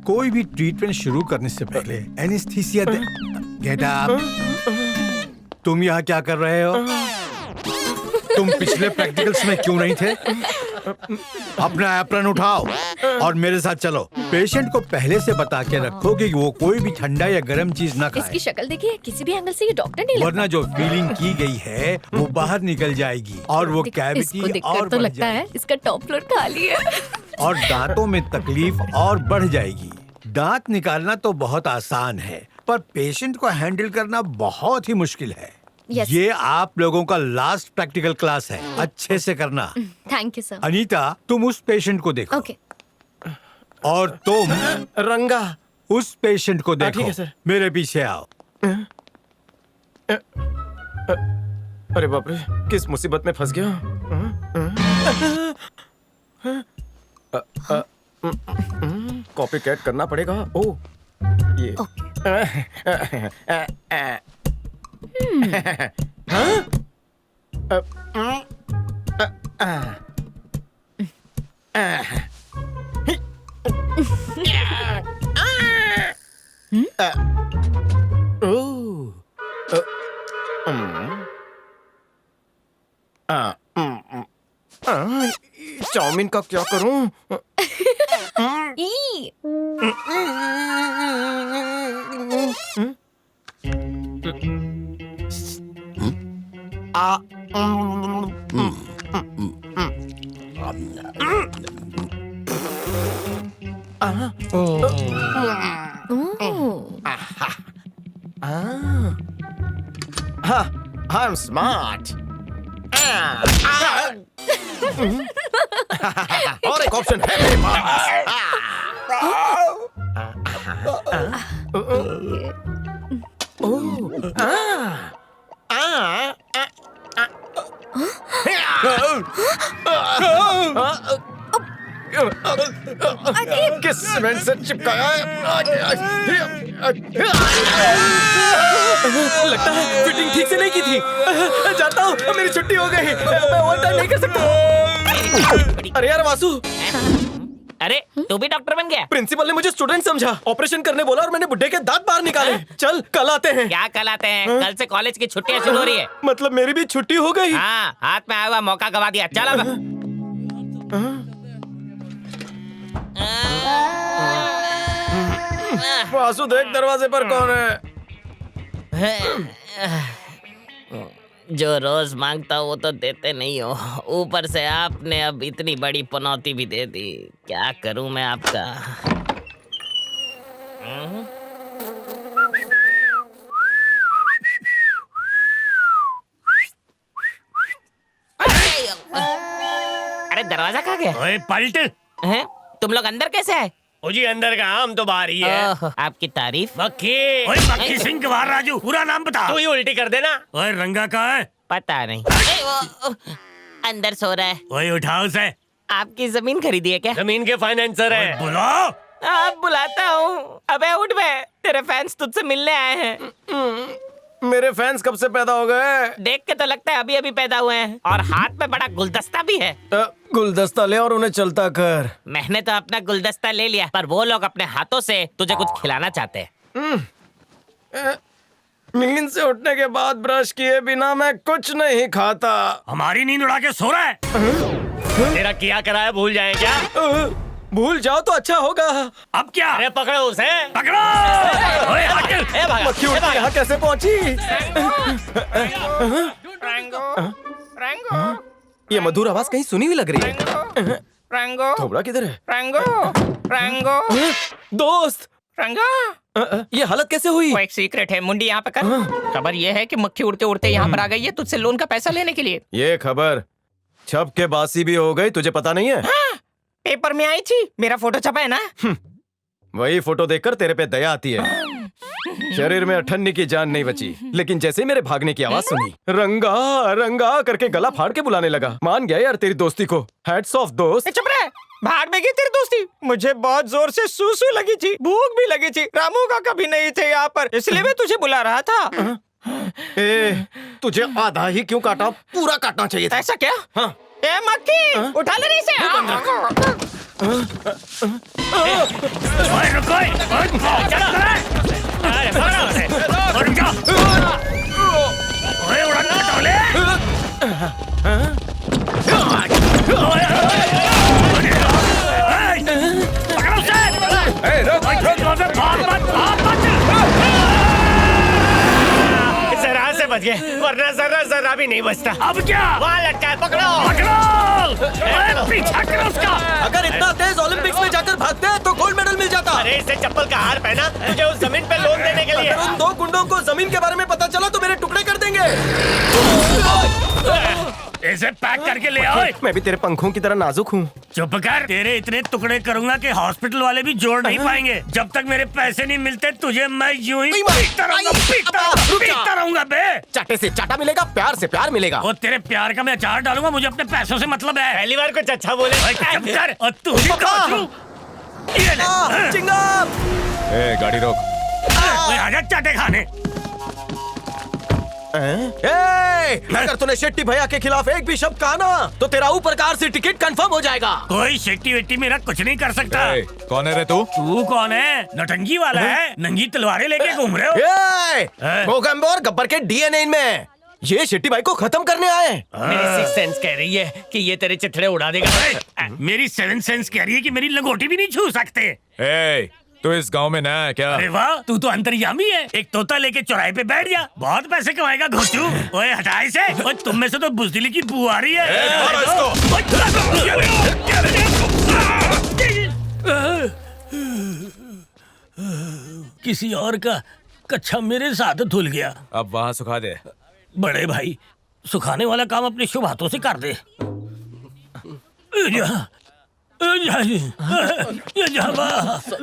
कोई भी ट्रीटमेंट शुरू करने से पहले एनेस्थीसिया दे। Get up. तुम यहाँ क्या कर रहे हो? तुम पिछले प्रैक्टिकल्स में क्यों नहीं थे? अपना एप्रन उठाओ और मेरे साथ चलो। पेशेंट को पहले से बता के रखो कि वो कोई भी ठंडा या गर्म चीज ना खाए। इसकी शक्ल देखिए, किसी भी एंगल से ये डॉक्टर नहीं लगता। वरना जो फीलिंग की गई है वो बाहर निकल जाएगी और वो कैविटी और तो बढ़ लगता है जाएगी। इसका टॉप फ्लोर खाली है। और दांतों में तकलीफ और बढ़ जाएगी। दांत निकालना तो बहुत आसान है, पर पेशेंट को हैंडल करना बहुत ही मुश्किल है। Yes. ये आप लोगों का लास्ट प्रैक्टिकल क्लास है, अच्छे से करना। Thank you sir. अनीता, तुम उस पेशेंट को देखो। ओके। और तुम रंगा उस पेशेंट को देखो। ठीक है सर। मेरे पीछे आओ। अरे बाप रे, किस मुसीबत में फंस गया। कॉपी कैट करना पड़ेगा। ओ ये चाउमीन का क्या करूं? ई I'm smart. और एक ऑप्शन है मेरे पास। किस सीमेंट से चिपकाया है? लगता है फिटिंग ठीक से नहीं की थी। जाता हूँ, मेरी छुट्टी हो गई। मैं ओवर टाइम नहीं कर सकता। अरे यार वासु, अरे तू भी डॉक्टर बन गया? प्रिंसिपल ने मुझे स्टूडेंट समझा, ऑपरेशन करने बोला और मैंने बुड्ढे के दांत बाहर निकाले। चल कल आते हैं। क्या कल आते हैं? कल से कॉलेज की छुट्टियां शुरू हो रही है। मतलब मेरी भी छुट्टी हो गई? हाँ, हाथ में आया हुआ मौका गवा दिया। चल अब। वासु देख दरवाजे पर कौन है। जो रोज मांगता वो तो देते नहीं हो, ऊपर से आपने अब इतनी बड़ी पनौती भी दे दी। क्या करूं मैं आपका? अरे दरवाजा कहाँ गया? ओए पलट। हैं? तुम लोग अंदर कैसे आए? ओ जी अंदर का, हम तो बाहर ही है। ओह, आपकी तारीफ। मक्खी। ओए मक्खी सिंह के बाहर। राजू, पूरा नाम बता। तू ही उल्टी कर देना। ओए रंगा कहाँ है? पता नहीं। वो अंदर सो रहा है। ओए उठाओ उसे। आपकी जमीन खरीदी है क्या? जमीन के फाइनेंसर ओए है। बुलाओ। आप बुलाता हूँ। अबे उठ बे, तेरे फैंस तुझसे मिलने आए हैं। मेरे फैंस कब से पैदा हो गए? देख के तो लगता है अभी अभी पैदा हुए हैं। और हाथ में बड़ा गुलदस्ता भी है। गुलदस्ता ले और उन्हें चलता कर। मैंने तो अपना गुलदस्ता ले लिया, पर वो लोग अपने हाथों से तुझे कुछ खिलाना चाहते हैं। नींद से उठने के बाद ब्रश किए बिना मैं कुछ नहीं खाता। हमारी नींद उड़ा के सो रहा है। तेरा किया कराया भूल जाए क्या? भूल जाओ तो अच्छा होगा। अब क्या? अरे पकड़ो उसे। पकड़ो। ओए हट। मक्खी उड़ के यहाँ कैसे पहुँची? ये मधुर आवाज कहीं सुनी हुई लग रही है। रंगो, थोबड़ा किधर है? रंगो, दोस्त, रंगो। ये हालत कैसे हुई? वो एक सीक्रेट है, मुंडी यहाँ पे कर। खबर ये है कि मक्खी उड़ते उड़ते यहाँ पर आ गई है तुझसे लोन का पैसा लेने के लिए। ये खबर छप के बासी भी हो गई, तुझे पता नहीं है? हाँ, पेपर में आई थी, मेरा फोटो छपा है ना। वही फोटो देखकर तेरे पे दया आती है। शरीर में अठन्नी की जान नहीं बची, लेकिन जैसे ही मेरे भागने की आवाज सुनी, रंगा रंगा करके गला फाड़ के बुलाने लगा। मान गया यार तेरी दोस्ती को। हैट्स ऑफ दोस्त। चुप रहे, भाग में गई तेरी दोस्ती। मुझे बहुत जोर से सूसू लगी थी, भूख भी लगी थी। रामू का कभी नहीं थे यहाँ पर, इसलिए मैं तुझे बुला रहा था। ए, तुझे आधा ही क्यों काटा? पूरा काटना चाहिए था। ऐसा क्या? हाँ। ए मक्खी, उठा ले इसे। ओए रुको, ओए चलो, अरे भागो से, और रुक जाओ, ओए उड़न खटोले, पकड़ो उसे, भाग मत, जरा से बच गए, वरना जरा भी नहीं बचता। अब क्या? वहाँ लटका है, पकड़ो। ओए पीछा करो उसका। अगर इतना तेज ओलंपिक्स में जाकर भागते हैं तो गोल्ड मेडल मिल जाता। अरे इससे चप्पल का हार पहना तुझे उस जमीन पे लोन देने के लिए। अगर उन 2 गुंडों को जमीन के बारे में पता चला तो मेरे टुकड़े कर देंगे। इसे पैक करके ले आओ। मैं भी तेरे पंखों की तरह नाजुक हूँ। चुप कर, तेरे इतने टुकड़े करूंगा कि हॉस्पिटल वाले भी जोड़ नहीं पाएंगे। जब तक मेरे पैसे नहीं मिलते तुझे मैं यूं ही पीटता रहूंगा बे। चाटे से चाटा मिलेगा, प्यार से प्यार मिलेगा। वो तेरे प्यार का मैं अचार डालूंगा, मुझे अपने पैसों से मतलब है। पहली बार कुछ अच्छा बोले। ओए, चुप कर, और तू भी काचू। ये ले। चिंगम! गाड़ी रोक। ओए, आजा चाटे खाने। अगर तूने शेट्टी भैया के खिलाफ एक भी शब्द कहा ना तो तेरा ऊपर कार से टिकट कंफर्म हो जाएगा। कोई शेट्टी वेट्टी मेरा कुछ नहीं कर सकता। कौन है रे तू? तू कौन है? नटंगी वाला है? नंगी तलवारें लेके घूम रहे हो? भूकंप और गब्बर के डीएनए में ये शेट्टी भाई को खत्म करने आए। मेरी सिक्स सेंस कह रही है कि ये तेरे चिथड़े उड़ा देगा। मेरी 7 सेंस कह रही है कि मेरी लंगोटी भी नहीं छू सकते। तू इस गांव में नया है क्या? अरे वाह, तू तो अंतर्यामी है। एक तोता लेके चौराहे पे बैठ जा, बहुत पैसे कमाएगा घोचू। ओए हटा इसे। ओए तुम में से तो बुजदिली की बू आ रही है। किसी और का कच्छा मेरे साथ धुल गया। अब वहाँ सुखा दे। बड़े भाई, सुखाने वाला काम अपने शुभ हाथों से कर दे।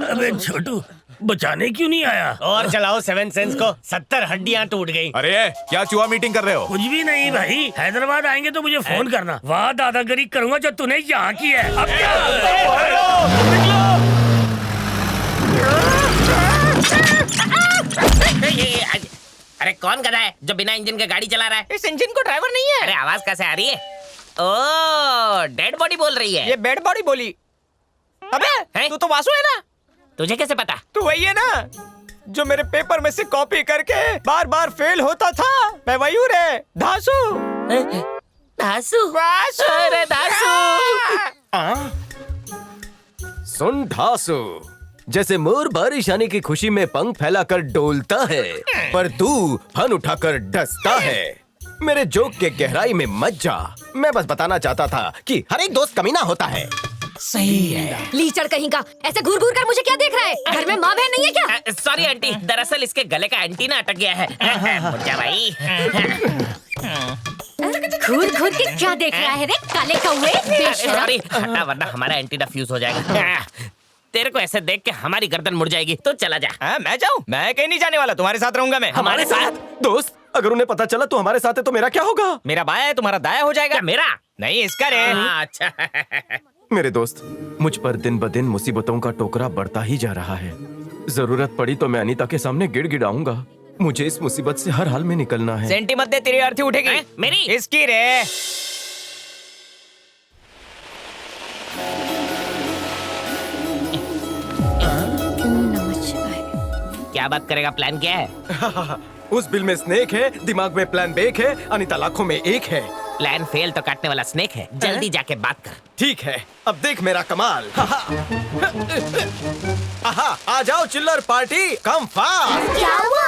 अबे छोटू, बचाने क्यों नहीं आया? और चलाओ 7 सेंस को। 70 हड्डियां टूट गई। अरे क्या चुहा मीटिंग कर रहे हो? कुछ भी नहीं भाई, हैदराबाद आएंगे तो मुझे फोन करना। वहाँ दादागिरी करूंगा जो तूने यहाँ की है। अब क्या? अरे कौन गधा है जो बिना इंजन के गाड़ी चला रहा है? इस इंजन को ड्राइवर नहीं है। अरे आवाज कैसे आ रही है? ओह, डेड बॉडी बोल रही है। ये बेड बॉडी बोली। अबे हैं? तू तो वासु है ना? तुझे कैसे पता? तू वही है ना जो मेरे पेपर में से कॉपी करके बार बार फेल होता था? मैं वही हूँ रे, धासु। दासू? वासु। अरे दासू। सुन ढासू, जैसे मोर बारिश आने की खुशी में पंख फैलाकर डोलता है, पर तू फन उठाकर डसता है। मेरे जोक के गहराई में मत जा। मैं बस बताना चाहता था कि हर एक दोस्त कमीना होता है। सही है। लीचड़ कहीं का, ऐसे घूर घूर कर मुझे क्या देख रहा है? घर में माँ बहन नहीं है क्या? सॉरी आंटी, दरअसल इसके गले का एंटीना अटक गया है। मुझे भाई। घूर घूर के क्या देख रहा है रे काले कौवे? बेशरम। सॉरी, वरना हमारा एंटीना फ्यूज हो जाएगा। तेरे को ऐसे देख के हमारी गर्दन मुड़ जाएगी, तो चला जा। मैं जाऊँ? मैं कहीं नहीं जाने वाला, तुम्हारे साथ रहूंगा मैं। हमारे साथ? दोस्त, अगर उन्हें पता चला तो हमारे साथ है तो मेरा क्या होगा? मेरा बाया है, तुम्हारा दाया हो जाएगा। क्या मेरा? नहीं, इसका रे। अच्छा। मेरे दोस्त, मुझ पर दिन ब दिन मुसीबतों का टोकरा बढ़ता ही जा रहा है। जरूरत पड़ी तो मैं अनीता के सामने गिड़गिड़ाऊंगा। मुझे इस मुसीबत से हर हाल में निकलना है। सेंटी मत दे, तेरी अर्थी उठेगी। मेरी? इसकी रे। क्या बात करेगा? प्लान क्या है? उस बिल में स्नेक है, दिमाग में प्लान बेक है, अनीता लाखों में एक है। प्लान फेल तो काटने वाला स्नेक है। जल्दी जाके बात कर। ठीक है, अब देख मेरा कमाल। आहा, आ जाओ चिल्लर पार्टी, कम फास्ट। क्या हुआ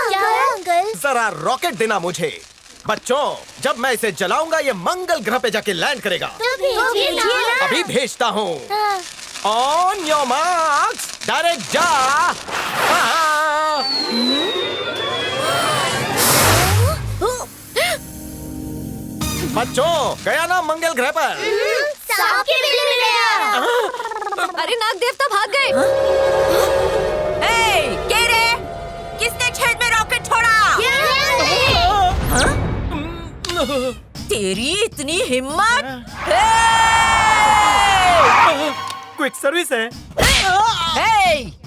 अंकल? जरा रॉकेट देना मुझे। बच्चों, जब मैं इसे जलाऊंगा ये मंगल ग्रह पे जाके लैंड करेगा। अभी भेजता हूँ। ऑन योर मार्क्स, डायरेक्ट जा। बच्चों, गया ना मंगल ग्रह पर? अरे नाग देवता भाग गए। क्या रे? किसने छेद में रॉकेट छोड़ा? तेरी इतनी हिम्मत? क्विक सर्विस है।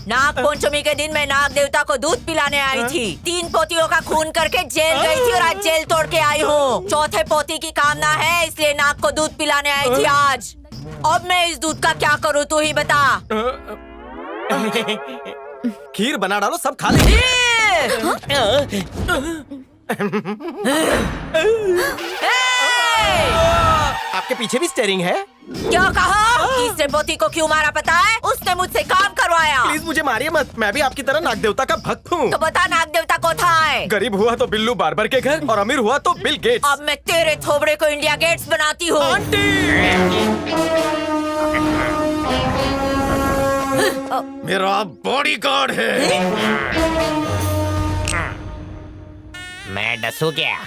नाग पंचमी के दिन मैं नाग देवता को दूध पिलाने आई थी। 3 पोतियों का खून करके जेल गई थी और आज जेल तोड़ के आई हूँ। चौथे पोती की कामना है, इसलिए नाग को दूध पिलाने आई थी आज। अब मैं इस दूध का क्या करूँ, तू ही बता। खीर बना डालो, सब खा लेंगे। आपके पीछे भी स्टेयरिंग है? क्या कहा? तीसरे पोती को क्यों मारा पता है? उसने मुझसे काम करवाया। प्लीज मुझे मारिए मत, मैं भी आपकी तरह नाग देवता का भक्त हूँ। तो बता नाग देवता को था है। गरीब हुआ तो बिल्लू बार्बर के घर और अमीर हुआ तो बिल गेट्स। अब मैं तेरे थोबड़े को इंडिया गेट्स बनाती हूँ। मेरा बॉडीगार्ड है। मैं डसू क्या?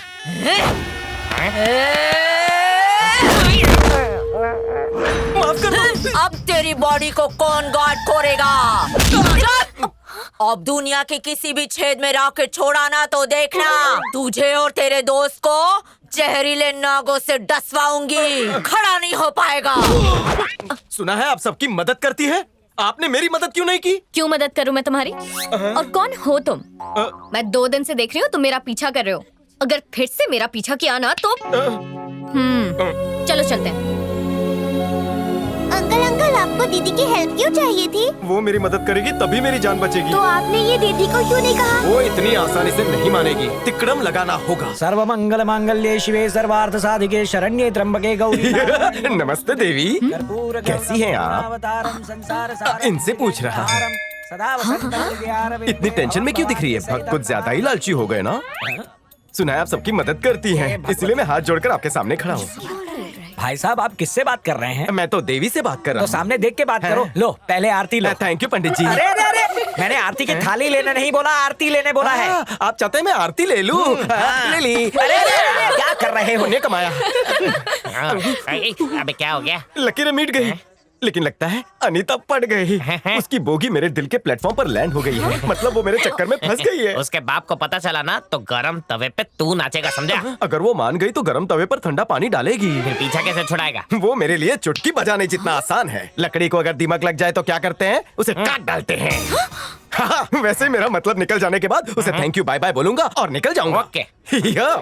माफ कर दो। अब तेरी बॉडी को कौन गार्ड करेगा? अब दुनिया के किसी भी छेद में रॉकेट छोड़ाना तो देखना, तुझे और तेरे दोस्त को जहरीले नागों से डसवाऊंगी, खड़ा नहीं हो पाएगा। सुना है आप सबकी मदद करती है, आपने मेरी मदद क्यों नहीं की? क्यों मदद करूं मैं तुम्हारी? और कौन हो तुम? मैं 2 दिन से देख रही हूँ तुम मेरा पीछा कर रहे हो। अगर फिर से मेरा पीछा किया ना तो चलो चलते हैं। अंकल अंकल, आपको दीदी की हेल्प क्यों चाहिए थी? वो मेरी मदद करेगी तभी मेरी जान बचेगी। तो आपने ये दीदी को क्यों नहीं कहा? वो इतनी आसानी से नहीं मानेगी, तिकड़म लगाना होगा। सर्वमंगल मांगल्ये शिवे सर्वार्थ साधिके शरण्ये त्र्यंबके गौरी। नमस्ते देवी, कैसी हैं आप? इनसे पूछ रहा है। इतनी टेंशन में क्यों दिख रही है? भक्त कुछ ज्यादा ही लालची हो गए ना? सुना है आप सबकी मदद करती हैं, इसलिए मैं हाथ जोड़कर आपके सामने खड़ा हूँ। भाई साहब, आप किससे बात कर रहे हैं? मैं तो देवी से बात कर रहा तो हूँ। सामने देख के बात करो। लो पहले आरती लो। थैंक यू पंडित जी। अरे अरे अरे, मैंने आरती की थाली लेने नहीं बोला, आरती लेने बोला है। आप चाहते हैं मैं आरती ले लूं? ले ली। अरे अरे, क्या कर रहे हो? पुण्य कमाया। अबे क्या हो गया? लकीरें मिट गई, लेकिन लगता है अनीता पड़ गई। उसकी बोगी मेरे दिल के प्लेटफॉर्म पर लैंड हो गई है। मतलब वो मेरे चक्कर में फंस गई है। उसके बाप को पता चला ना तो गरम तवे पे तू नाचेगा, समझा? अगर वो मान गई तो गरम तवे पर ठंडा पानी डालेगी। फिर पीछा कैसे छुड़ाएगा? वो मेरे लिए चुटकी बजाने जितना आसान है। लकड़ी को अगर दीमक लग जाए तो क्या करते हैं? उसे काट डालते हैं। हाँ, वैसे मेरा मतलब निकल जाने के बाद उसे थैंक यू बाय बाय बोलूंगा और निकल जाऊंगा। ओके। या